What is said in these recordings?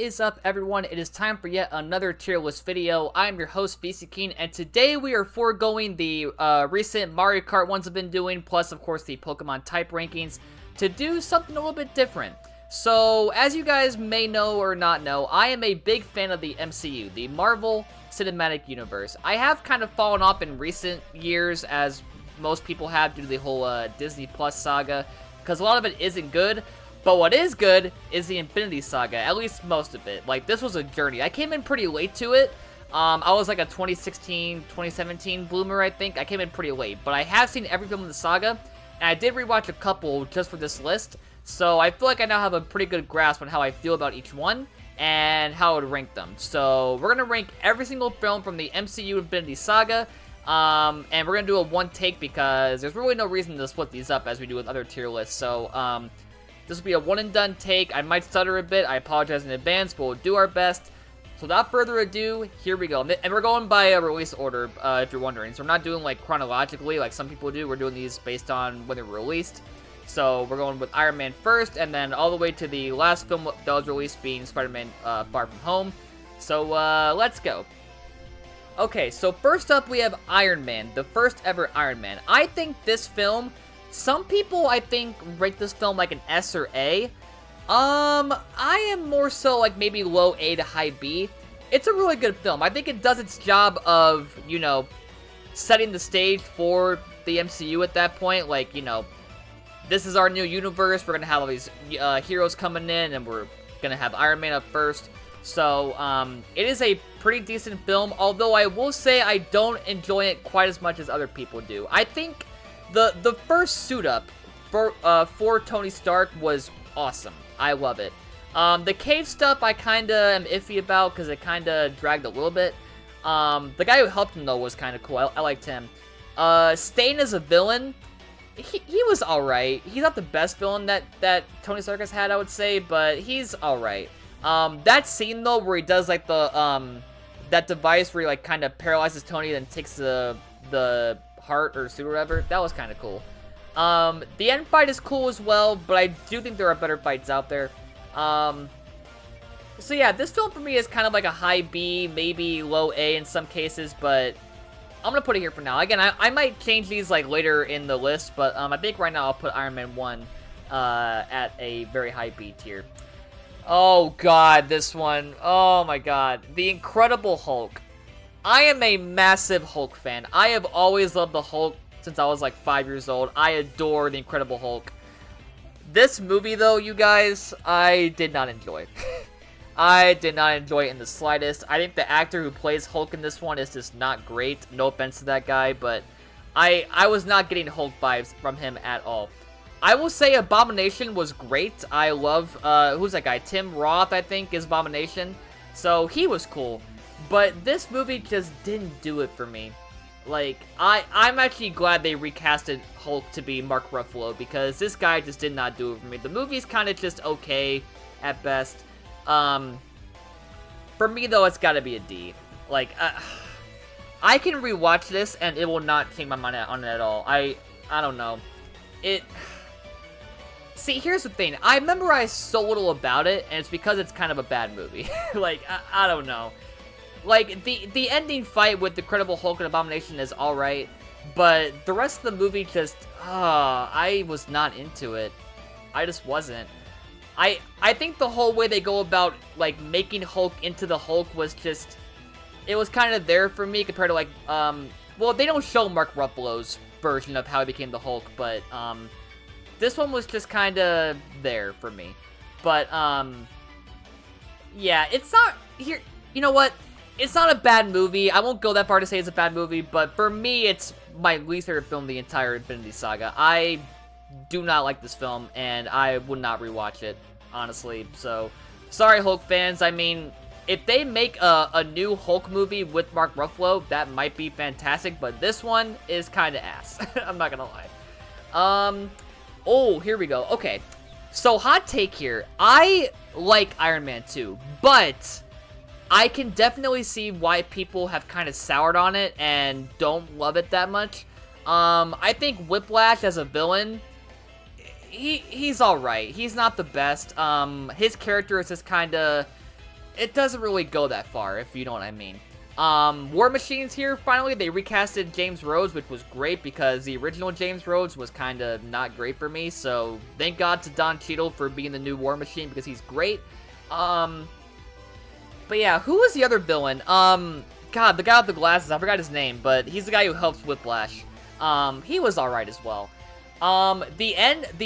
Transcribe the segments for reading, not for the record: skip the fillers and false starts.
is up, everyone? It is time for yet another tier list video. I'm your host, BC Keen, and today we are foregoing the recent Mario Kart ones I've been doing, plus of course the Pokemon type rankings, to do something a little bit different. So, as you guys may know or not know, I am a big fan of the MCU, the Marvel Cinematic Universe. I have kind of fallen off in recent years, as most people have, due to the whole Disney Plus saga, because a lot of it isn't good. But what is good is the Infinity Saga, at least most of it. Like, this was a journey. I came in pretty late to it. I was like a 2016, 2017 bloomer, I think. I came in pretty late, but I have seen every film in the saga, and I did rewatch a couple just for this list. So I feel like I now have a pretty good grasp on how I feel about each one and how I would rank them. So we're going to rank every single film from the MCU Infinity Saga, and we're going to do a one take because there's really no reason to split these up as we do with other tier lists. So, this will be a one and done take. I might stutter a bit. I apologize in advance, but we'll do our best. So without further ado, here we go. And we're going by a release order, if you're wondering. So we're not doing like chronologically like some people do. We're doing these based on when they were released. So we're going with Iron Man first, and then all the way to the last film that was released being Spider-Man Far From Home. So let's go. Okay, so first up we have Iron Man, the first ever Iron Man. I think this film... Some people, I think, rate this film like an S or A. I am more so like maybe low A to high B. It's a really good film. I think it does its job of, you know, setting the stage for the MCU at that point. Like, you know, this is our new universe. We're going to have all these heroes coming in, and we're going to have Iron Man up first. So, it is a pretty decent film, although I will say I don't enjoy it quite as much as other people do. I think... The first suit up for Tony Stark was awesome. I love it. The cave stuff I kind of am iffy about because it kind of dragged a little bit. The guy who helped him, though, was kind of cool. I liked him. Stain as a villain, he was alright. He's not the best villain that Tony Stark has had, I would say, but he's alright. That scene, though, where he does, like, that device where he, like, kind of paralyzes Tony and then takes the heart or suit or whatever, that was kind of cool. The end fight is cool as well, but I do think there are better fights out there. So yeah, this film for me is kind of like a high B, maybe low A in some cases, but I'm gonna put it here for now. Again, I might change these like later in the list, but I think right now I'll put Iron Man 1 at a very high B tier. Oh god, this one. Oh my god. The Incredible Hulk. I am a massive Hulk fan. I have always loved the Hulk since I was like 5 years old. I adore the Incredible Hulk. This movie, though, you guys, I did not enjoy. I did not enjoy it in the slightest. I think the actor who plays Hulk in this one is just not great. No offense to that guy, but I was not getting Hulk vibes from him at all. I will say Abomination was great. I love, who's that guy? Tim Roth, I think, is Abomination. So he was cool. But this movie just didn't do it for me. Like, I'm actually glad they recasted Hulk to be Mark Ruffalo, because this guy just did not do it for me. The movie's kind of just okay at best. For me, though, it's gotta be a D. Like, I can rewatch this, and it will not change my mind on it at all. I don't know. See, here's the thing. I memorized so little about it, and it's because it's kind of a bad movie. Like, I don't know. Like, the ending fight with the Incredible Hulk and Abomination is alright, but the rest of the movie just, I was not into it. I just wasn't. I think the whole way they go about, like, making Hulk into the Hulk was just, it was kind of there for me compared to, like, well, they don't show Mark Ruffalo's version of how he became the Hulk, but, this one was just kind of there for me. But, yeah, it's not, here, you know what? It's not a bad movie. I won't go that far to say it's a bad movie, but for me, it's my least favorite film, the entire Infinity Saga. I do not like this film, and I would not rewatch it, honestly. So, sorry, Hulk fans. I mean, if they make a new Hulk movie with Mark Ruffalo, that might be fantastic, but this one is kind of ass. I'm not gonna lie. Oh, here we go. Okay, so hot take here. I like Iron Man 2, but I can definitely see why people have kind of soured on it and don't love it that much. I think Whiplash as a villain, he's alright. He's not the best. His character is just kind of, it doesn't really go that far, if you know what I mean. War Machine's here, finally. They recasted James Rhodes, which was great because the original James Rhodes was kind of not great for me, so thank God to Don Cheadle for being the new War Machine because he's great. But yeah, who was the other villain? God, the guy with the glasses, I forgot his name, but he's the guy who helps Whiplash. He was alright as well. The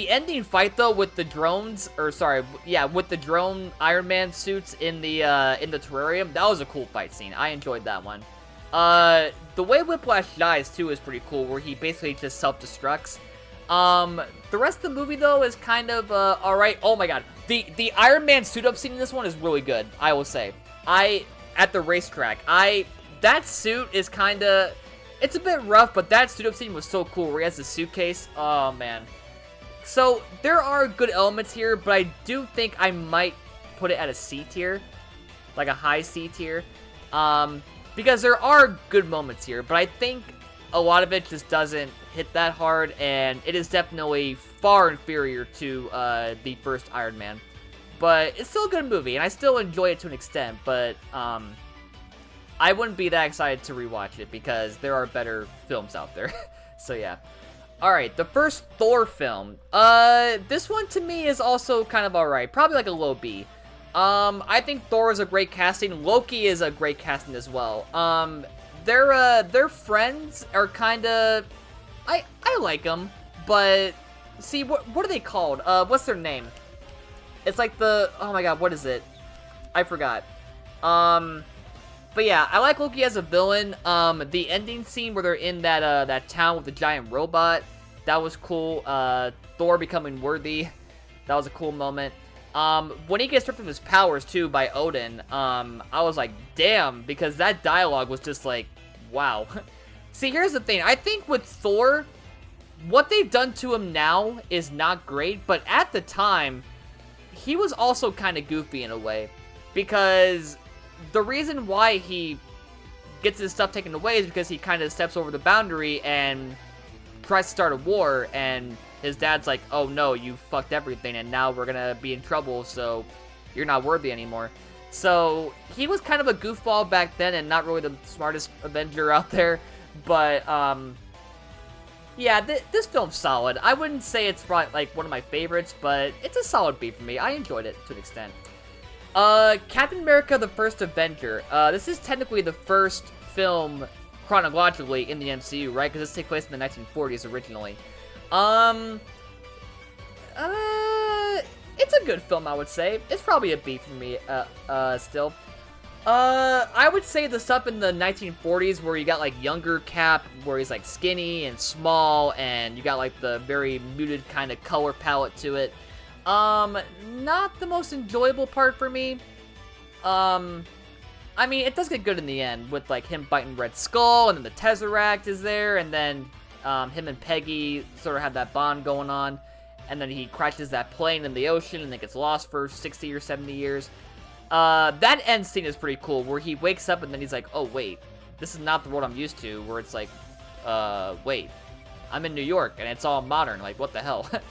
ending fight though with the drones, or sorry, yeah, with the drone Iron Man suits in the terrarium, that was a cool fight scene. I enjoyed that one. The way Whiplash dies too is pretty cool, where he basically just self-destructs. The rest of the movie though is kind of alright. Oh my god, the Iron Man suit up scene in this one is really good, I will say. At the racetrack, that suit is kind of, it's a bit rough, but that suit up scene was so cool, where he has the suitcase. Oh, man. So, there are good elements here, but I do think I might put it at a C tier. Like a high C tier. Because there are good moments here, but I think a lot of it just doesn't hit that hard, and it is definitely far inferior to the first Iron Man. But it's still a good movie, and I still enjoy it to an extent, but I wouldn't be that excited to rewatch it because there are better films out there. So yeah. Alright, the first Thor film. This one to me is also kind of alright. Probably like a low B. I think Thor is a great casting. Loki is a great casting as well. Their friends are kind of, I like them, but see, what are they called? What's their name? It's like the, oh my god, what is it? I forgot. But yeah, I like Loki as a villain. The ending scene where they're in that town with the giant robot, that was cool. Thor becoming worthy, that was a cool moment. When he gets stripped of his powers too by Odin, I was like, damn, because that dialogue was just like, wow. See, here's the thing. I think with Thor, what they've done to him now is not great, but at the time, he was also kind of goofy in a way, because the reason why he gets his stuff taken away is because he kind of steps over the boundary and tries to start a war, and his dad's like, oh no, you fucked everything, and now we're gonna be in trouble, so you're not worthy anymore. So, he was kind of a goofball back then, and not really the smartest Avenger out there, but, yeah, this film's solid. I wouldn't say it's probably, like, one of my favorites, but it's a solid B for me. I enjoyed it to an extent. Captain America: The First Avenger. This is technically the first film chronologically in the MCU, right? Because this takes place in the 1940s originally. It's a good film, I would say. It's probably a B for me, still. I would say the stuff in the 1940s where you got, like, younger Cap, where he's, like, skinny and small, and you got, like, the very muted kind of color palette to it. Not the most enjoyable part for me. I mean, it does get good in the end, with, like, him biting Red Skull, and then the Tesseract is there, and then, him and Peggy sort of have that bond going on, and then he crashes that plane in the ocean, and it gets lost for 60 or 70 years. That end scene is pretty cool, where he wakes up, and then he's like, oh, wait, this is not the world I'm used to, where it's like, wait, I'm in New York, and it's all modern, like, what the hell? And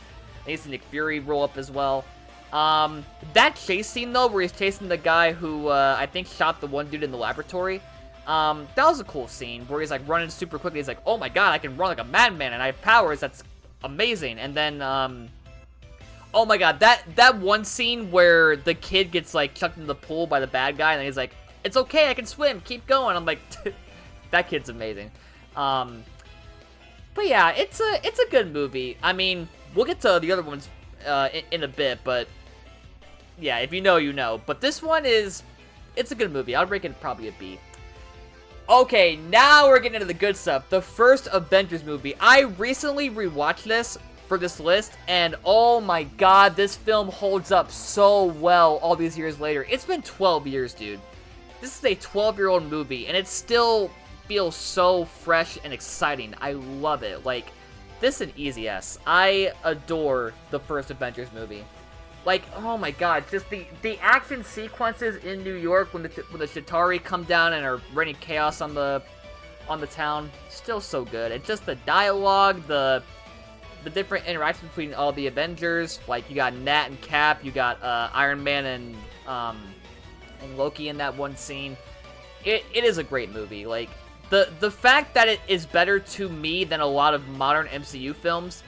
you see Nick Fury roll up as well. That chase scene, though, where he's chasing the guy who, I think shot the one dude in the laboratory, that was a cool scene, where he's, like, running super quickly. He's like, oh my god, I can run like a madman, and I have powers, that's amazing. And then, oh my god, that one scene where the kid gets, like, chucked into the pool by the bad guy, and then he's like, it's okay, I can swim, keep going. I'm like, that kid's amazing. But yeah, it's a good movie. I mean, we'll get to the other ones in a bit, but yeah, if you know, you know. But this one it's a good movie. I'll rate it probably a B. Okay, now we're getting into the good stuff. The first Avengers movie. I recently rewatched this for this list, and oh my god, this film holds up so well all these years later. It's been 12 years, dude. This is a 12-year-old movie, and it still feels so fresh and exciting. I love it. Like, this is an easy S. I adore the first Avengers movie. Like, oh my god, just the action sequences in New York when the Chitauri come down and are raining chaos on the town, still so good. And just the dialogue, the different interactions between all the Avengers, like you got Nat and Cap, you got Iron Man and and Loki in that one scene. It is a great movie. Like, the fact that it is better to me than a lot of modern MCU films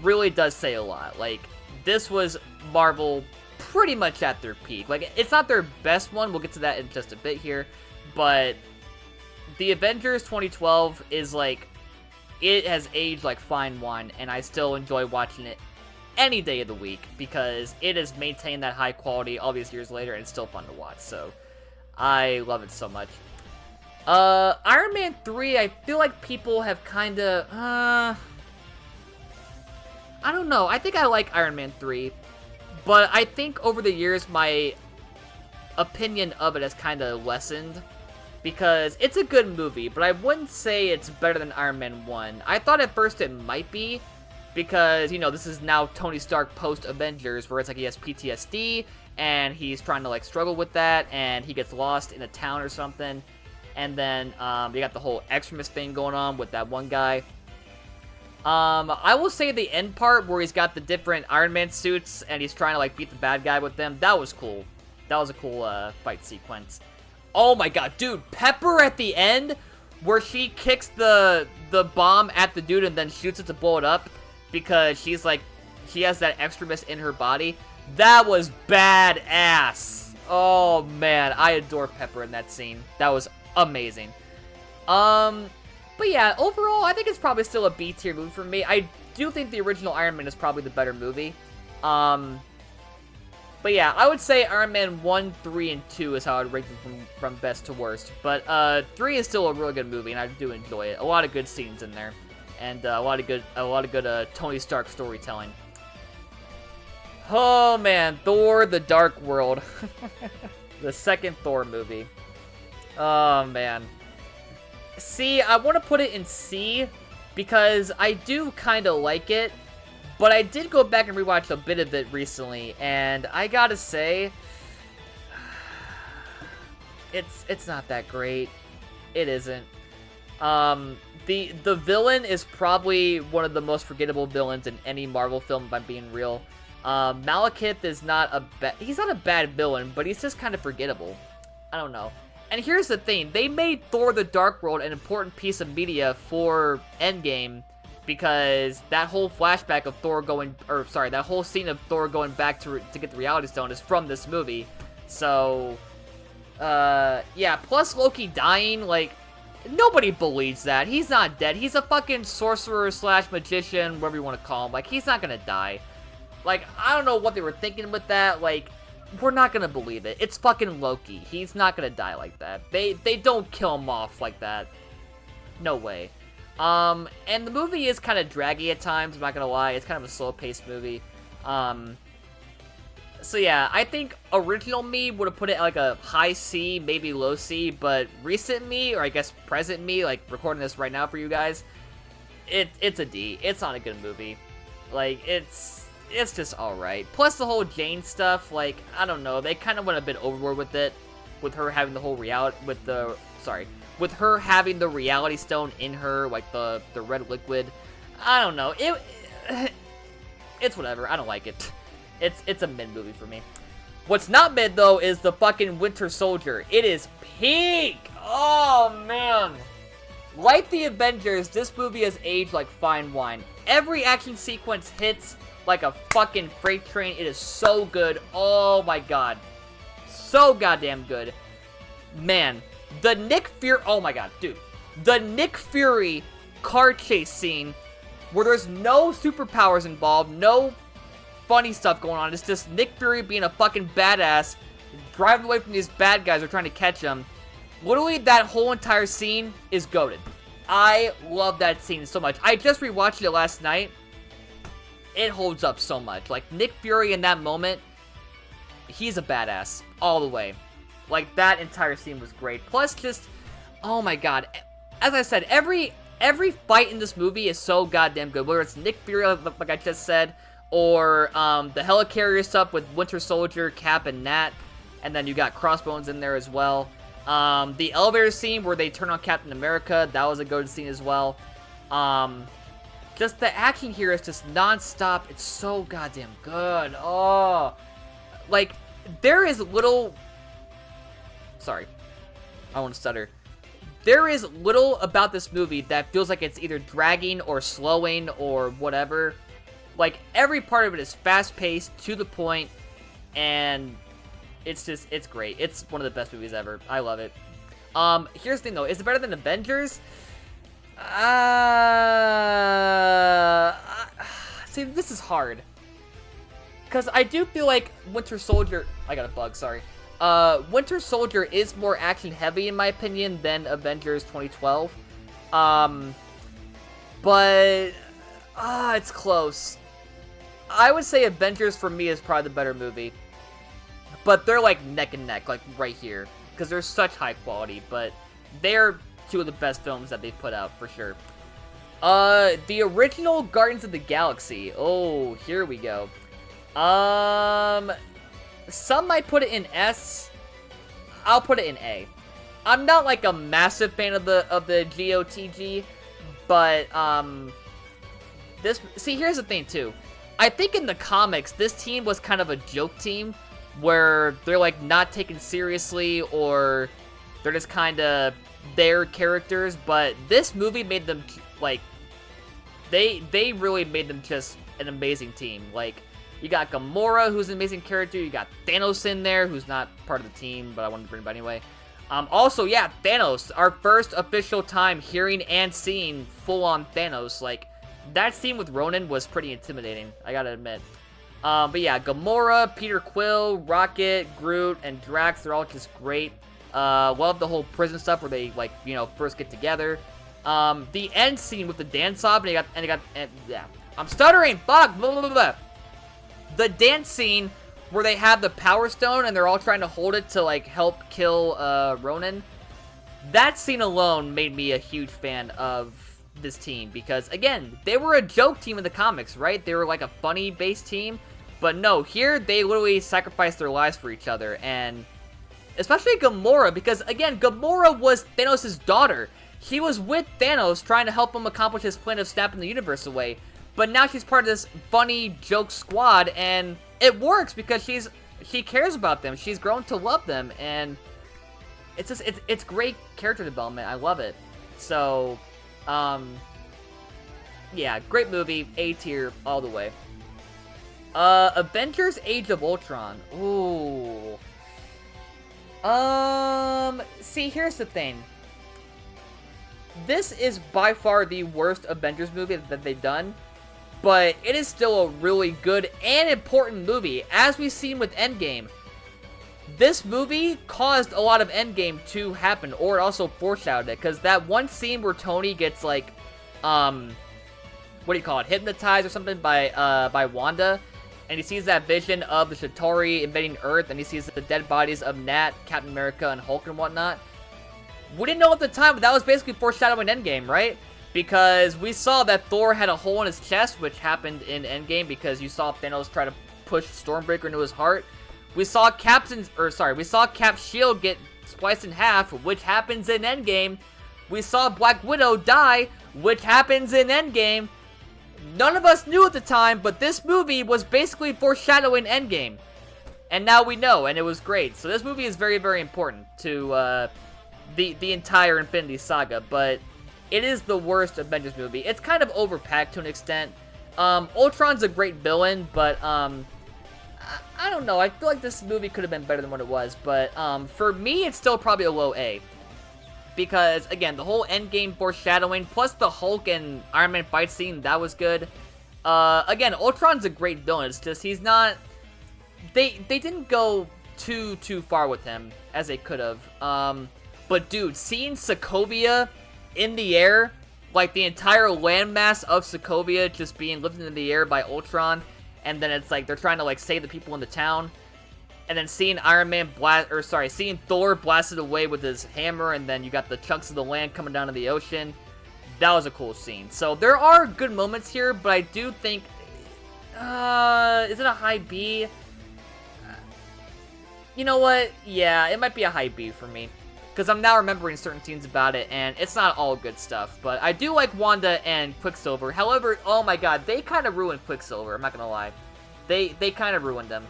really does say a lot. Like, this was Marvel pretty much at their peak. Like, it's not their best one, we'll get to that in just a bit here, but the Avengers 2012 is like, it has aged like fine wine, and I still enjoy watching it any day of the week, because it has maintained that high quality all these years later, and it's still fun to watch, so I love it so much. Iron Man 3, I feel like people have kinda, I don't know, I think I like Iron Man 3, but I think over the years, my opinion of it has kinda lessened, because it's a good movie, but I wouldn't say it's better than Iron Man 1. I thought at first it might be, because, you know, this is now Tony Stark post-Avengers, where it's like he has PTSD, and he's trying to, like, struggle with that, and he gets lost in a town or something, and then, you got the whole Extremis thing going on with that one guy. I will say the end part, where he's got the different Iron Man suits, and he's trying to, like, beat the bad guy with them, that was cool. That was a cool, fight sequence. Oh my god, dude, Pepper at the end, where she kicks the bomb at the dude and then shoots it to blow it up, because she's like, she has that extremis in her body. That was badass. Oh man, I adore Pepper in that scene. That was amazing. But yeah, overall, I think it's probably still a B tier movie for me. I do think the original Iron Man is probably the better movie. But yeah, I would say Iron Man 1, 3, and 2 is how I'd rank them from best to worst. But 3 is still a really good movie, and I do enjoy it. A lot of good scenes in there, and a lot of good Tony Stark storytelling. Oh man, Thor: The Dark World, the second Thor movie. Oh man. See, I want to put it in C because I do kind of like it. But I did go back and rewatch a bit of it recently, and I gotta say, it's not that great. It isn't. The villain is probably one of the most forgettable villains in any Marvel film, if I'm being real. Malekith is he's not a bad villain, but he's just kind of forgettable. I don't know. And here's the thing, they made Thor: The Dark World an important piece of media for Endgame, because that whole flashback of Thor that whole scene of Thor going back to get the Reality Stone is from this movie. So, yeah, plus Loki dying, like, nobody believes that. He's not dead. He's a fucking sorcerer / magician, whatever you want to call him. Like, he's not gonna die. Like, I don't know what they were thinking with that. Like, we're not gonna believe it. It's fucking Loki. He's not gonna die like that. They don't kill him off like that. No way. And the movie is kind of draggy at times, I'm not gonna lie. It's kind of a slow-paced movie. So yeah, I think original me would have put it at like a high C, maybe low C, but recent me, or I guess present me, like recording this right now for you guys, it's a D. It's not a good movie. Like, it's just alright. Plus the whole Jane stuff, like, I don't know, they kind of went a bit overboard with it, with her having the whole with her having the Reality Stone in her, like the red liquid. I don't know. It's whatever. I don't like it. It's a mid movie for me. What's not mid though is the fucking Winter Soldier. It is peak. Oh man. Like the Avengers, this movie has aged like fine wine. Every action sequence hits like a fucking freight train. It is so good. Oh my god. So goddamn good. Man. The Nick Fury, oh my god, dude. The Nick Fury car chase scene, where there's no superpowers involved, no funny stuff going on. It's just Nick Fury being a fucking badass, driving away from these bad guys who are trying to catch him. Literally, that whole entire scene is goated. I love that scene so much. I just rewatched it last night. It holds up so much. Like, Nick Fury in that moment, he's a badass all the way. Like, that entire scene was great. Plus, just, oh my god. As I said, every fight in this movie is so goddamn good. Whether it's Nick Fury, like I just said, or the helicarrier stuff with Winter Soldier, Cap, and Nat. And then you got Crossbones in there as well. The elevator scene where they turn on Captain America, that was a good scene as well. Just the action here is just non-stop. It's so goddamn good. Oh. Like, there is little sorry, I want to stutter. There is little about this movie that feels like it's either dragging or slowing or whatever. Like, every part of it is fast-paced, to the point, and it's great. It's one of the best movies ever. I love it. Here's the thing, though. Is it better than Avengers? See, this is hard. Because I do feel like Winter Soldier... I got a bug, sorry. Winter Soldier is more action-heavy, in my opinion, than Avengers 2012. But... it's close. I would say Avengers, for me, is probably the better movie. But they're, like, neck and neck, like, right here. Because they're such high quality, but they're two of the best films that they've put out, for sure. The original Guardians of the Galaxy. Oh, here we go. Some might put it in S. I'll put it in A. I'm not like a massive fan of the GOTG, but here's the thing too. I think in the comics this team was kind of a joke team where they're like not taken seriously, or they're just kind of their characters, but this movie made them like they really made them just an amazing team. Like, you got Gamora, who's an amazing character. You got Thanos in there, who's not part of the team, but I wanted to bring him anyway. Also, yeah, Thanos. Our first official time hearing and seeing full-on Thanos. Like, that scene with Ronan was pretty intimidating, I gotta admit. But yeah, Gamora, Peter Quill, Rocket, Groot, and Drax, they're all just great. Love the whole prison stuff where they, like, you know, first get together. The end scene with the dance-off, yeah. I'm stuttering, fuck, blah, blah, blah, blah. The dance scene where they have the Power Stone and they're all trying to hold it to, like, help kill, Ronan. That scene alone made me a huge fan of this team because, again, they were a joke team in the comics, right? They were, like, a funny-based team. But no, here, they literally sacrificed their lives for each other, and especially Gamora, because, again, Gamora was Thanos' daughter. She was with Thanos trying to help him accomplish his plan of snapping the universe away. But now she's part of this funny joke squad, and it works because she cares about them. She's grown to love them, and it's just it's great character development. I love it. So, yeah, great movie, A tier all the way. Avengers: Age of Ultron. Ooh. See, here's the thing. This is by far the worst Avengers movie that they've done. But it is still a really good and important movie, as we've seen with Endgame. This movie caused a lot of Endgame to happen, or it also foreshadowed it, because that one scene where Tony gets, like, what do you call it, hypnotized or something by Wanda, and he sees that vision of the Chitauri invading Earth, and he sees the dead bodies of Nat, Captain America, and Hulk and whatnot. We didn't know at the time, but that was basically foreshadowing Endgame, right? Because we saw that Thor had a hole in his chest, which happened in Endgame because you saw Thanos try to push Stormbreaker into his heart. We saw Cap's shield get spliced in half, which happens in Endgame. We saw Black Widow die, which happens in Endgame. None of us knew at the time, but this movie was basically foreshadowing Endgame. And now we know, and it was great. So this movie is very, very important to the entire Infinity Saga, but it is the worst Avengers movie. It's kind of overpacked to an extent. Ultron's a great villain, but I don't know. I feel like this movie could have been better than what it was, but for me, it's still probably a low A. Because, again, the whole Endgame foreshadowing, plus the Hulk and Iron Man fight scene, that was good. Again, Ultron's a great villain. It's just, he's not... They didn't go too far with him, as they could have. But, dude, seeing Sokovia in the air, like the entire landmass of Sokovia just being lifted in the air by Ultron, and then it's like they're trying to like save the people in the town, and then seeing seeing Thor blasted away with his hammer, and then you got the chunks of the land coming down to the ocean. That was a cool scene. So there are good moments here, but I do think, is it a high B? You know what? Yeah, it might be a high B for me. Because I'm now remembering certain scenes about it, and it's not all good stuff. But I do like Wanda and Quicksilver. However, oh my god, they kind of ruined Quicksilver, I'm not gonna lie. They kind of ruined them.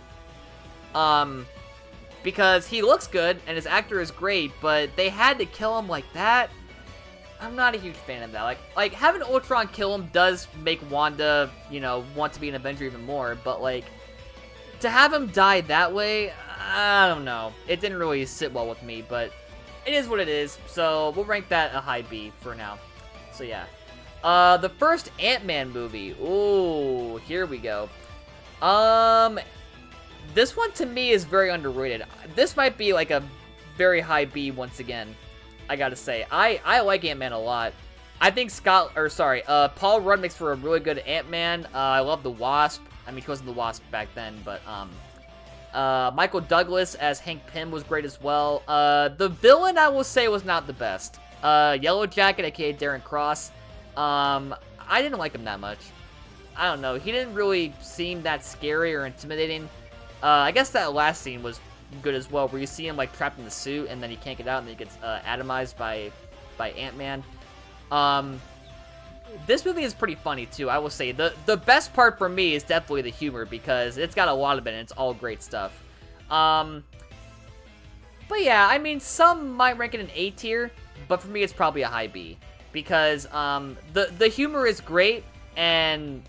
because he looks good and his actor is great, but they had to kill him like that. I'm not a huge fan of that. Like having Ultron kill him does make Wanda, you know, want to be an Avenger even more, but like to have him die that way, I don't know. It didn't really sit well with me, but it is what it is. So we'll rank that a high B for now. So yeah. The first Ant-Man movie. Ooh, here we go. This one to me is very underrated. This might be like a very high B once again. I gotta say, I like Ant-Man a lot. I think Paul Rudd makes for a really good Ant-Man. I love the Wasp. I mean, he wasn't the Wasp back then, but Michael Douglas as Hank Pym was great as well. The villain, I will say, was not the best. Yellow Jacket, aka Darren Cross. I didn't like him that much. I don't know. He didn't really seem that scary or intimidating. I guess that last scene was good as well, where you see him like trapped in the suit and then he can't get out and then he gets atomized by Ant-Man. This movie is pretty funny too, I will say. The best part for me is definitely the humor, because it's got a lot of it and it's all great stuff. But yeah, I mean, some might rank it an A tier, but for me it's probably a high B, because the humor is great and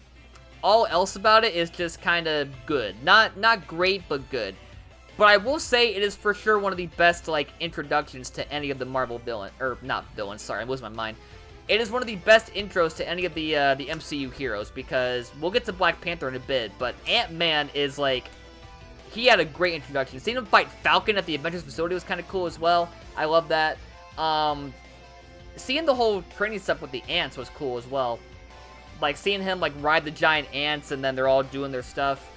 all else about it is just kind of good. Not great, but good. But I will say it is for sure one of the best, like, introductions to any of the Marvel villain, or not villains, sorry, I'm losing my mind. It is one of the best intros to any of the MCU heroes, because we'll get to Black Panther in a bit, but Ant-Man is, like, he had a great introduction. Seeing him fight Falcon at the Avengers facility was kind of cool as well. I love that. Seeing the whole training stuff with the ants was cool as well. Like, seeing him, like, ride the giant ants and then they're all doing their stuff.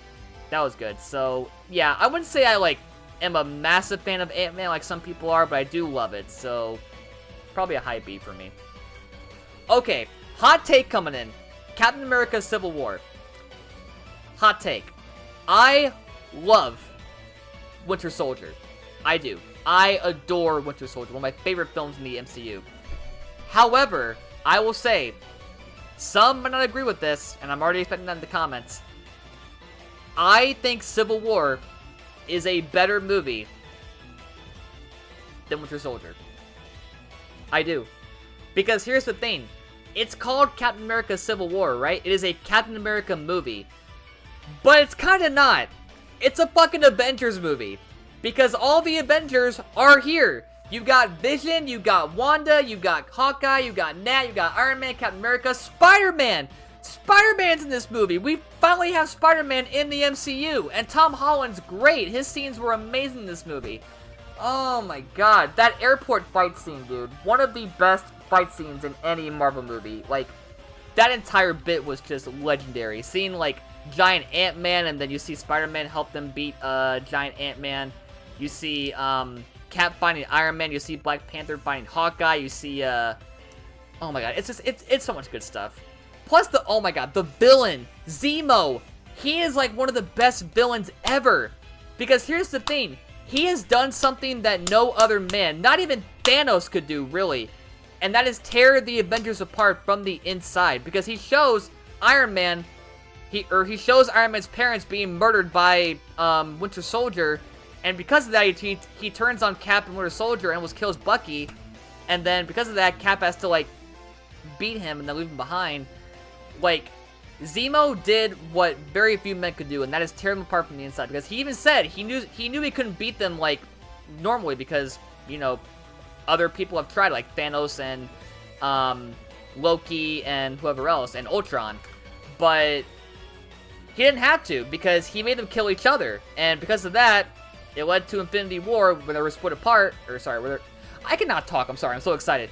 That was good. So, yeah, I wouldn't say I, like, am a massive fan of Ant-Man like some people are, but I do love it. So, probably a high B for me. Okay, hot take coming in. Captain America Civil War. Hot take. I love Winter Soldier. I do. I adore Winter Soldier. One of my favorite films in the MCU. However, I will say, some might not agree with this, and I'm already expecting that in the comments. I think Civil War is a better movie than Winter Soldier. I do. Because here's the thing. It's called Captain America Civil War, right? It is a Captain America movie. But it's kind of not. It's a fucking Avengers movie. Because all the Avengers are here. You got Vision, you got Wanda, you got Hawkeye, you got Nat, you got Iron Man, Captain America, Spider-Man! Spider-Man's in this movie! We finally have Spider-Man in the MCU! And Tom Holland's great! His scenes were amazing in this movie. Oh my god, that airport fight scene, dude. One of the best fight scenes in any Marvel movie. Like, that entire bit was just legendary. Seeing, like, giant Ant-Man, and then you see Spider-Man help them beat giant Ant-Man. You see Cap fighting Iron Man. You see Black Panther fighting Hawkeye. You see oh my god, it's so much good stuff. Plus oh my god, the villain Zemo. He is like one of the best villains ever, because here's the thing, he has done something that no other man, not even Thanos, could do, really, and that is tear the Avengers apart from the inside. Because he shows Iron Man, he shows Iron Man's parents being murdered by Winter Soldier. And because of that, he turns on Cap and Winter Soldier and almost kills Bucky. And then because of that, Cap has to, like, beat him and then leave him behind. Like, Zemo did what very few men could do, and that is tear them apart from the inside. Because he even said he knew he couldn't beat them, like, normally, because, you know, other people have tried, like Thanos and Loki and whoever else, and Ultron. But he didn't have to, because he made them kill each other. And because of that, it led to Infinity War, when they were split apart, or sorry, I cannot talk, I'm sorry, I'm so excited.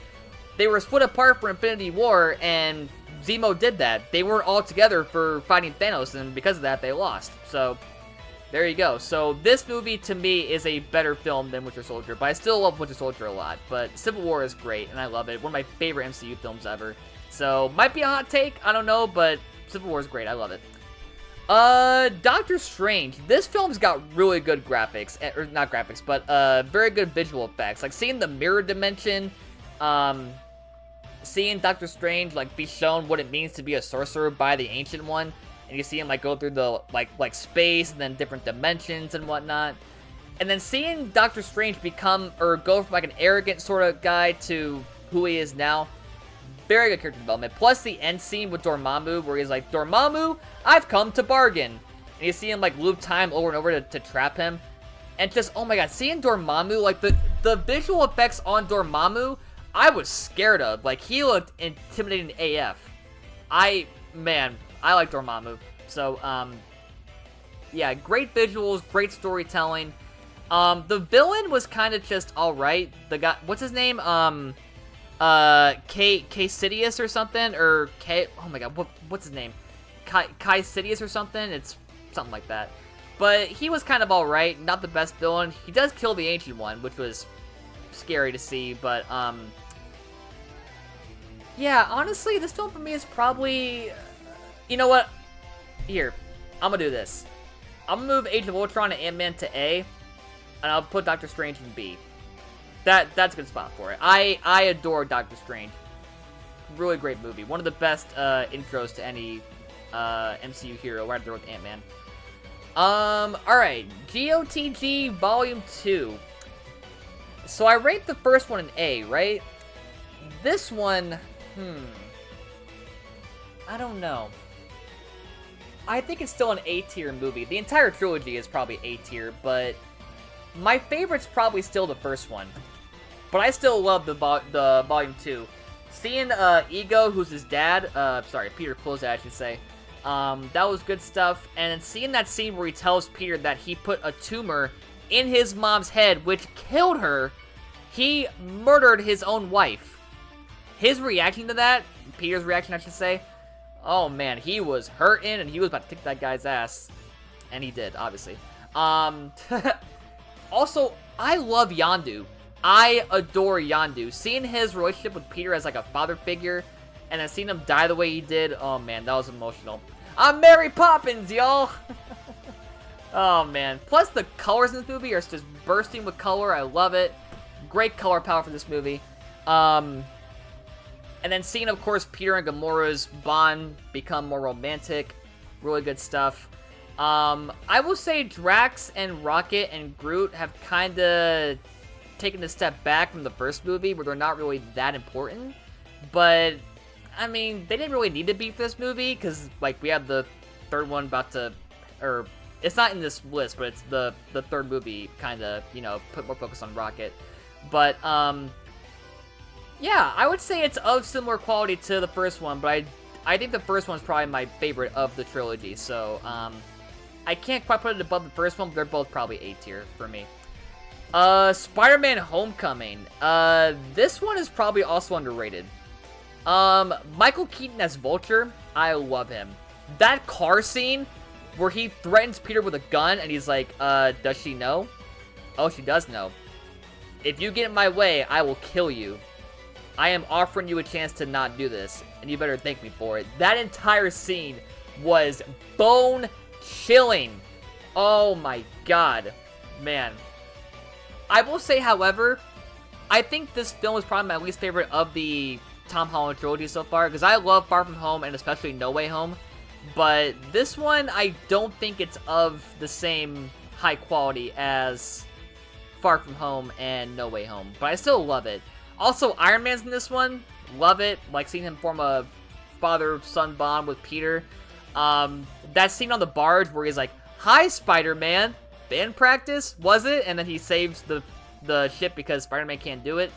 They were split apart for Infinity War, and Zemo did that. They weren't all together for fighting Thanos, and because of that, they lost. So, there you go. So, this movie, to me, is a better film than Winter Soldier, but I still love Winter Soldier a lot. But Civil War is great, and I love it. One of my favorite MCU films ever. So, might be a hot take, I don't know, but Civil War is great, I love it. Doctor Strange. This film's got really good graphics, or not graphics, but very good visual effects. Like seeing the mirror dimension, seeing Doctor Strange like be shown what it means to be a sorcerer by the Ancient One, and you see him like go through the like space and then different dimensions and whatnot. And then seeing Doctor Strange become, or go from like an arrogant sort of guy to who he is now, very good character development. Plus the end scene with Dormammu, where he's like, Dormammu, I've come to bargain. And you see him like loop time over and over to trap him. And just, oh my god, seeing Dormammu, like the visual effects on Dormammu, I was scared of. Like, he looked intimidating AF. Man, I like Dormammu. So, yeah, great visuals, great storytelling. The villain was kind of just alright. The guy, what's his name? Sidious or something? Or oh my god, what's his name? Sidious or something? It's something like that. But he was kind of alright, not the best villain. He does kill the Ancient One, which was scary to see, but, yeah, honestly, this film for me is probably, you know what? Here, I'm gonna do this. I'm gonna move Age of Ultron and Ant-Man to A, and I'll put Doctor Strange in B. That's a good spot for it. I adore Doctor Strange. Really great movie. One of the best intros to any MCU hero, right there with Ant-Man. Alright, GOTG Volume 2. So I rate the first one an A, right? This one, I don't know. I think it's still an A-tier movie. The entire trilogy is probably A-tier, but my favorite's probably still the first one. But I still love the Volume 2. Seeing Ego, who's his dad, Peter Close, I should say, that was good stuff. And then seeing that scene where he tells Peter that he put a tumor in his mom's head, which killed her. He murdered his own wife. His reaction to that, Peter's reaction, I should say, oh man, he was hurting and he was about to kick that guy's ass. And he did, obviously. Also, I love Yondu. I adore Yondu. Seeing his relationship with Peter as like a father figure, and then seeing him die the way he did, oh man, that was emotional. I'm Mary Poppins, y'all! Oh man. Plus the colors in this movie are just bursting with color. I love it. Great color palette for this movie. And then seeing, of course, Peter and Gamora's bond become more romantic. Really good stuff. I will say Drax and Rocket and Groot have kind of taken a step back from the first movie, where they're not really that important. But, I mean, they didn't really need to be for this movie, because, like, we have the third one about to, or, it's not in this list, but it's the third movie kind of, you know, put more focus on Rocket. But, yeah, I would say it's of similar quality to the first one, but I think the first one's probably my favorite of the trilogy, so, I can't quite put it above the first one, but they're both probably A tier for me. Spider-Man Homecoming. This one is probably also underrated. Michael Keaton as Vulture, I love him. That car scene where he threatens Peter with a gun and he's like, does she know? Oh, she does know. If you get in my way, I will kill you. I am offering you a chance to not do this, and you better thank me for it. That entire scene was bone-chilling. Oh my god. Man. I will say, however, I think this film is probably my least favorite of the Tom Holland trilogy so far, because I love Far From Home and especially No Way Home, but this one, I don't think it's of the same high quality as Far From Home and No Way Home, but I still love it. Also, Iron Man's in this one. Love it. Like, seeing him form a father-son bond with Peter. That scene on the barge where he's like, hi, Spider-Man. Band practice, was it? And then he saves the ship because Spider-Man can't do it.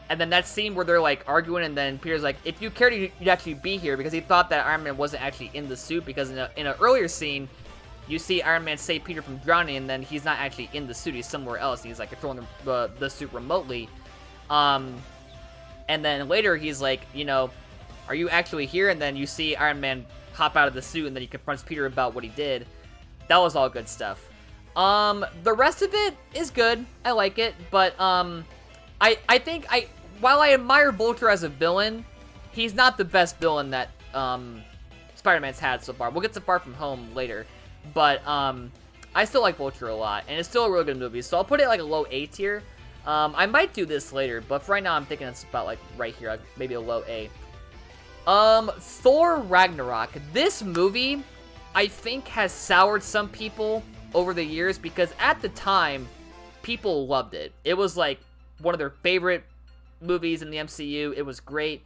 And then that scene where they're, like, arguing, and then Peter's like, if you cared, you'd actually be here, because he thought that Iron Man wasn't actually in the suit, because in an earlier scene, you see Iron Man save Peter from drowning, and then he's not actually in the suit, he's somewhere else, and he's, like, controlling the suit remotely. And then later he's like, you know, are you actually here? And then you see Iron Man hop out of the suit, and then he confronts Peter about what he did. That was all good stuff. The rest of it is good. I like it, but, I think while I admire Vulture as a villain, he's not the best villain that, Spider-Man's had so far. We'll get to Far From Home later, but, I still like Vulture a lot, and it's still a really good movie, so I'll put it like a low A tier. I might do this later, but for right now, I'm thinking it's about, like, right here, maybe a low A. Thor Ragnarok. This movie, I think, has soured some people over the years, because at the time, people loved it. It was like one of their favorite movies in the MCU. It was great.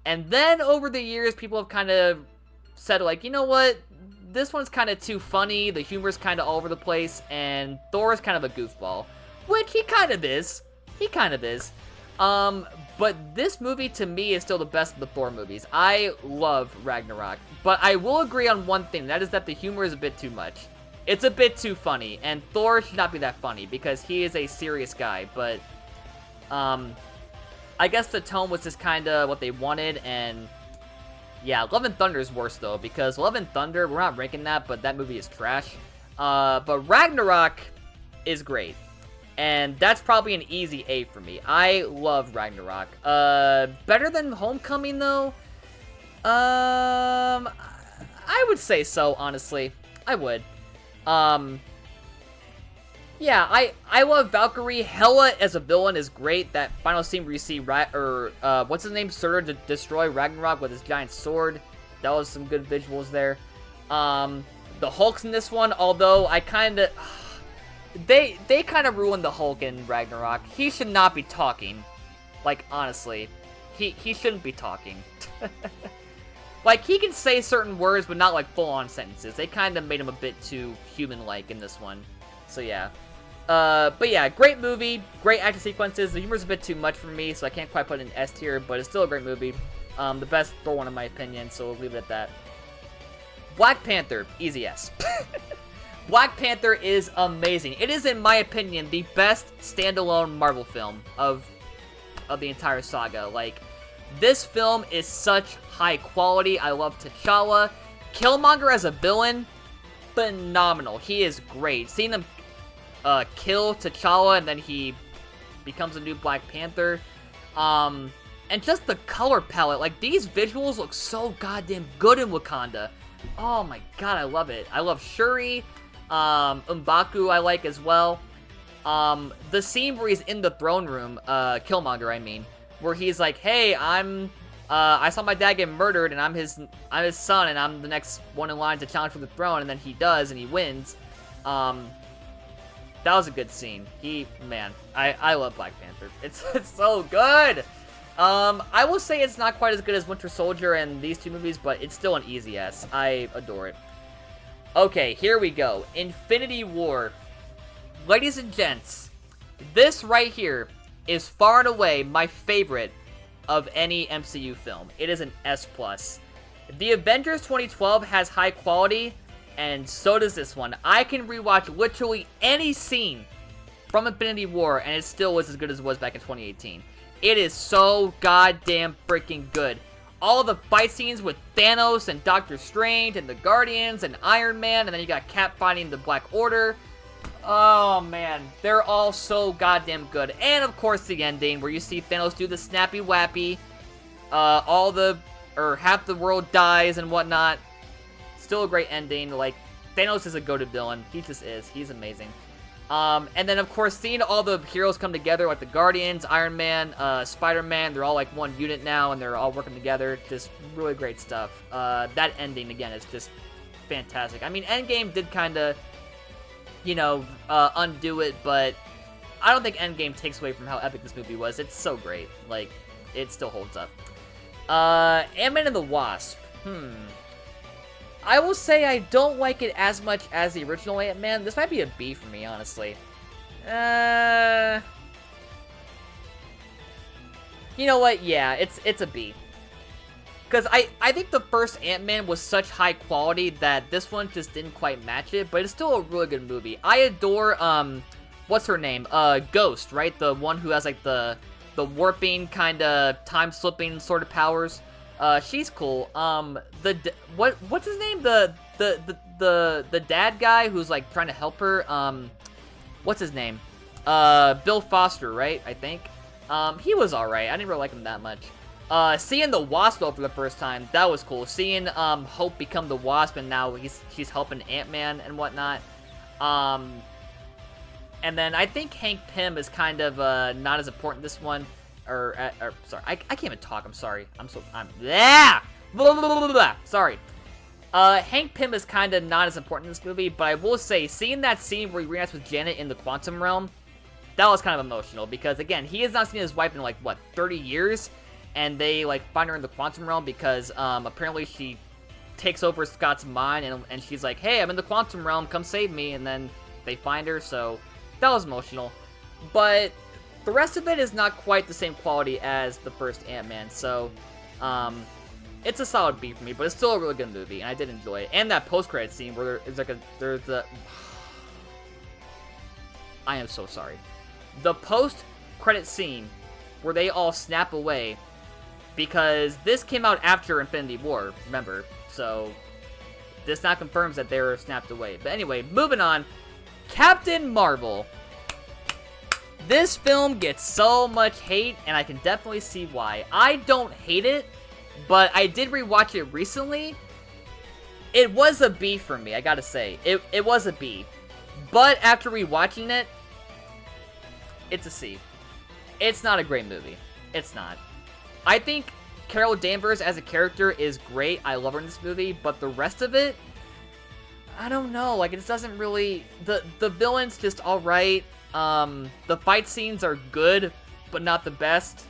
And then over the years, people have kind of said, like, you know what? This one's kind of too funny. The humor's kind of all over the place. And Thor's kind of a goofball. Which he kind of is. He kind of is. But this movie, to me, is still the best of the Thor movies. I love Ragnarok. But I will agree on one thing. That is that the humor is a bit too much. It's a bit too funny. And Thor should not be that funny. Because he is a serious guy. But, I guess the tone was just kind of what they wanted. And, yeah, Love and Thunder is worse, though. Because Love and Thunder, we're not ranking that. But that movie is trash. But Ragnarok is great. And that's probably an easy A for me. I love Ragnarok. Better than Homecoming, though? I would say so, honestly. I would. Yeah, I love Valkyrie. Hela as a villain is great. That final scene where you see, what's his name? Surtur to destroy Ragnarok with his giant sword. That was some good visuals there. The Hulk's in this one, although I kind of... They kind of ruined the Hulk in Ragnarok. He should not be talking. Like, honestly. He shouldn't be talking. Like, he can say certain words, but not, like, full-on sentences. They kind of made him a bit too human-like in this one. So, yeah. But, yeah, great movie. Great action sequences. The humor's a bit too much for me, so I can't quite put it in S tier, but it's still a great movie. The best Thor one, in my opinion, so we'll leave it at that. Black Panther. Easy S. Black Panther is amazing. It is, in my opinion, the best standalone Marvel film of the entire saga. Like, this film is such high quality. I love T'Challa. Killmonger as a villain, phenomenal. He is great. Seeing him kill T'Challa and then he becomes a new Black Panther. And just the color palette. Like, these visuals look so goddamn good in Wakanda. Oh my god, I love it. I love Shuri. M'Baku I like as well. The scene where he's in the throne room, Killmonger I mean, where he's like, hey, I saw my dad get murdered and I'm his son and I'm the next one in line to challenge for the throne, and then he does and he wins. That was a good scene. I love Black Panther. It's so good. I will say it's not quite as good as Winter Soldier and these two movies, but it's still an easy S. I adore it. Okay, here we go. Infinity War. Ladies and gents, this right here is far and away my favorite of any MCU film. It is an S+. The Avengers 2012 has high quality, and so does this one. I can rewatch literally any scene from Infinity War, and it still was as good as it was back in 2018. It is so goddamn freaking good. All the fight scenes with Thanos and Doctor Strange and the Guardians and Iron Man, and then you got Cap fighting the Black Order. Oh, man. They're all so goddamn good. And, of course, the ending where you see Thanos do the snappy wappy. Half the world dies and whatnot. Still a great ending. Like, Thanos is a goated villain. He just is. He's amazing. And then, of course, seeing all the heroes come together, like the Guardians, Iron Man, Spider-Man, they're all like one unit now, and they're all working together. Just really great stuff. That ending, again, is just fantastic. I mean, Endgame did kind of, undo it, but I don't think Endgame takes away from how epic this movie was. It's so great. Like, it still holds up. Ant-Man and the Wasp. I will say I don't like it as much as the original Ant-Man. This might be a B for me, honestly. You know what? Yeah, it's a B. Because I think the first Ant-Man was such high quality that this one just didn't quite match it, but it's still a really good movie. I adore, what's her name? Ghost, right? The one who has, like, the warping, kind of time-slipping sort of powers. She's cool. What's his name? The dad guy who's like trying to help her. What's his name? Bill Foster, right? I think. He was alright. I didn't really like him that much. Seeing the Wasp though for the first time, that was cool. Seeing Hope become the Wasp and now she's helping Ant-Man and whatnot. And then I think Hank Pym is kind of not as important this one. Sorry, I can't even talk. I'm sorry. Sorry. Hank Pym is kind of not as important in this movie, but I will say, seeing that scene where he reacts with Janet in the quantum realm, that was kind of emotional, because, again, he has not seen his wife in, like, what, 30 years? And they, like, find her in the quantum realm because, apparently she takes over Scott's mind, and she's like, hey, I'm in the quantum realm, come save me, and then they find her, so that was emotional. But the rest of it is not quite the same quality as the first Ant-Man, so, it's a solid B for me, but it's still a really good movie, and I did enjoy it. And that post-credit scene where there's a... I am so sorry. The post-credit scene where they all snap away, because this came out after Infinity War, remember, so this now confirms that they were snapped away. But anyway, moving on, Captain Marvel. This film gets so much hate, and I can definitely see why. I don't hate it, but I did rewatch it recently. It was a B for me, I gotta say. It was a B. But after rewatching it, it's a C. It's not a great movie. It's not. I think Carol Danvers as a character is great. I love her in this movie, but the rest of it, I don't know. Like, it just doesn't really... The villain's just alright. The fight scenes are good, but not the best.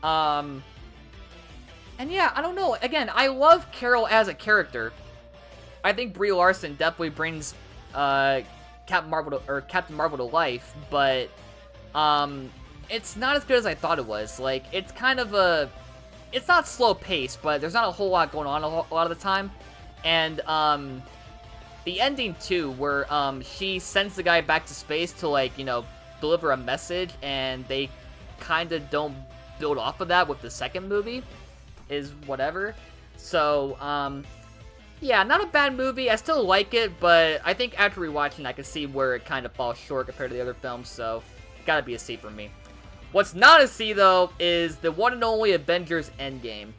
And yeah, I don't know. Again, I love Carol as a character. I think Brie Larson definitely brings Captain Marvel to life, but it's not as good as I thought it was. Like, it's kind of it's not slow paced, but there's not a whole lot going on a lot of the time. And the ending too, where she sends the guy back to space to, like, you know, deliver a message, and they kind of don't build off of that with the second movie, is whatever. So yeah, not a bad movie. I still like it, but I think after rewatching, I can see where it kind of falls short compared to the other films, so gotta be a C for me. What's not a C, though, is the one and only Avengers Endgame.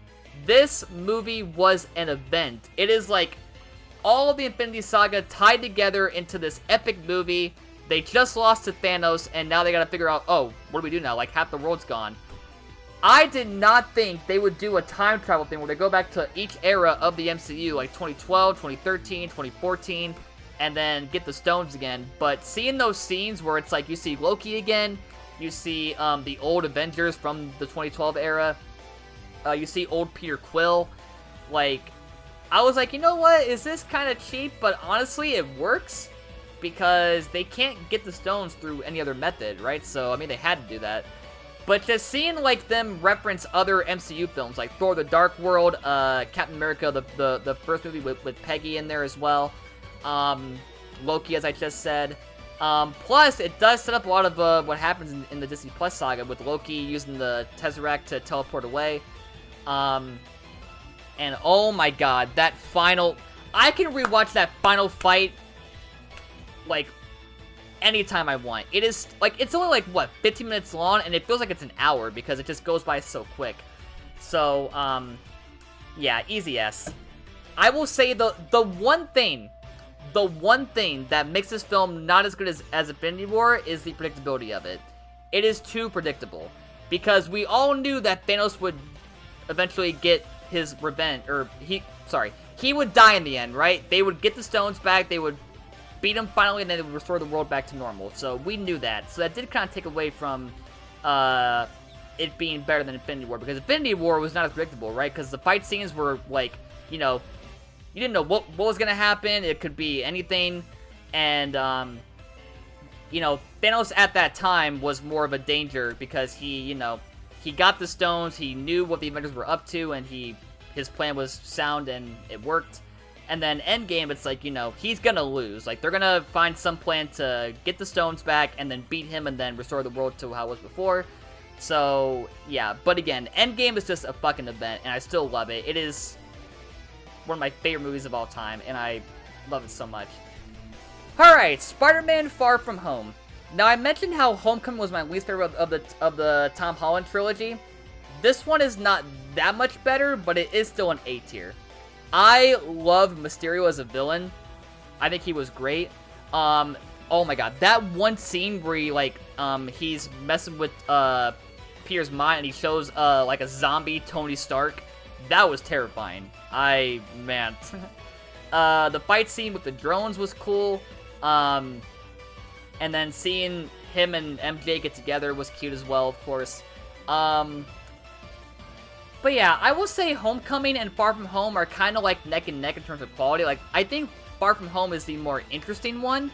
This movie was an event. It is like all of the Infinity Saga tied together into this epic movie. They just lost to Thanos, and now they gotta figure out, oh, what do we do now? Like, half the world's gone. I did not think they would do a time travel thing where they go back to each era of the MCU, like 2012, 2013, 2014, and then get the stones again. But seeing those scenes where it's like you see Loki again, you see the old Avengers from the 2012 era, you see old Peter Quill, like, I was like, you know what, is this kind of cheap? But honestly, it works, because they can't get the stones through any other method, right? So, I mean, they had to do that. But just seeing, like, them reference other MCU films, like Thor: The Dark World, Captain America, the first movie with Peggy in there as well, Loki, as I just said. Plus, it does set up a lot of what happens in the Disney Plus saga, with Loki using the Tesseract to teleport away. And oh my god, that final... I can rewatch that final fight, like, anytime I want. It is, like, it's only, like, what, 15 minutes long, and it feels like it's an hour, because it just goes by so quick. So, yeah, easy S. I will say the one thing that makes this film not as good as Infinity War is the predictability of it. It is too predictable, because we all knew that Thanos would eventually get his revenge, or he would die in the end, right? They would get the stones back, they would beat him finally, and then they would restore the world back to normal. So we knew that. So that did kind of take away from it being better than Infinity War, because Infinity War was not as predictable, right? Because the fight scenes were, like, you know, you didn't know what was going to happen. It could be anything. And, you know, Thanos at that time was more of a danger, because he, you know, he got the stones, he knew what the Avengers were up to, and his plan was sound, and it worked. And then Endgame, it's like, you know, he's gonna lose. Like, they're gonna find some plan to get the stones back, and then beat him, and then restore the world to how it was before. So, yeah. But again, Endgame is just a fucking event, and I still love it. It is one of my favorite movies of all time, and I love it so much. Alright, Spider-Man Far From Home. Now, I mentioned how Homecoming was my least favorite of the Tom Holland trilogy. This one is not that much better, but it is still an A tier. I love Mysterio as a villain. I think he was great. Oh my god, that one scene where he, like, he's messing with Peter's mind, and he shows like a zombie Tony Stark. That was terrifying. Man. The fight scene with the drones was cool. And then seeing him and MJ get together was cute as well, of course. But yeah, I will say Homecoming and Far From Home are kind of like neck and neck in terms of quality. Like, I think Far From Home is the more interesting one,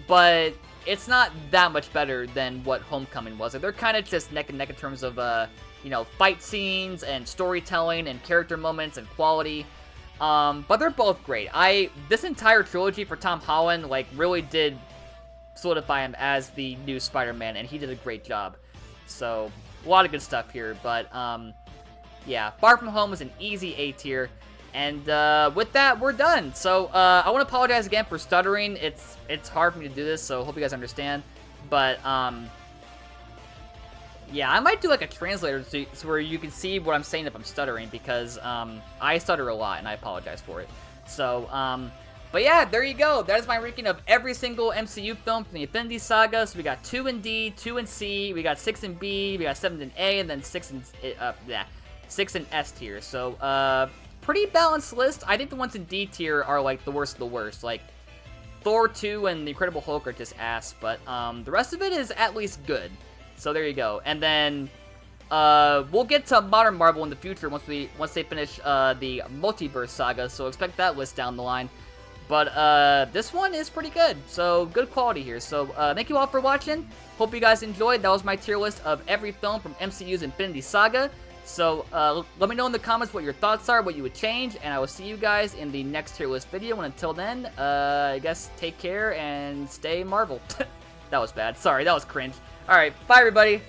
but it's not that much better than what Homecoming was. Like, they're kind of just neck and neck in terms of, you know, fight scenes and storytelling and character moments and quality. But they're both great. This entire trilogy for Tom Holland, like, really did solidify him as the new Spider-Man, and he did a great job. So, a lot of good stuff here, but, yeah, Far From Home was an easy A tier, and with that, we're done. So I want to apologize again for stuttering. It's hard for me to do this, so hope you guys understand. But yeah, I might do like a translator so where you can see what I'm saying if I'm stuttering, because I stutter a lot, and I apologize for it. So but yeah, there you go. That is my ranking of every single MCU film from the Infinity Saga. So we got 2 in D, 2 in C, we got 6 in B, we got 7 in A, and then 6 in 6 in S tier. So, pretty balanced list. I think the ones in D tier are, like, the worst of the worst. Like, Thor 2 and The Incredible Hulk are just ass, but, the rest of it is at least good. So, there you go. And then, we'll get to Modern Marvel in the future once they finish, the Multiverse Saga, so expect that list down the line. But, this one is pretty good, so good quality here. So, thank you all for watching. Hope you guys enjoyed. That was my tier list of every film from MCU's Infinity Saga. So, let me know in the comments what your thoughts are, what you would change, and I will see you guys in the next tier list video. And until then, I guess take care and stay Marvel. That was bad. Sorry, that was cringe. Alright, bye everybody.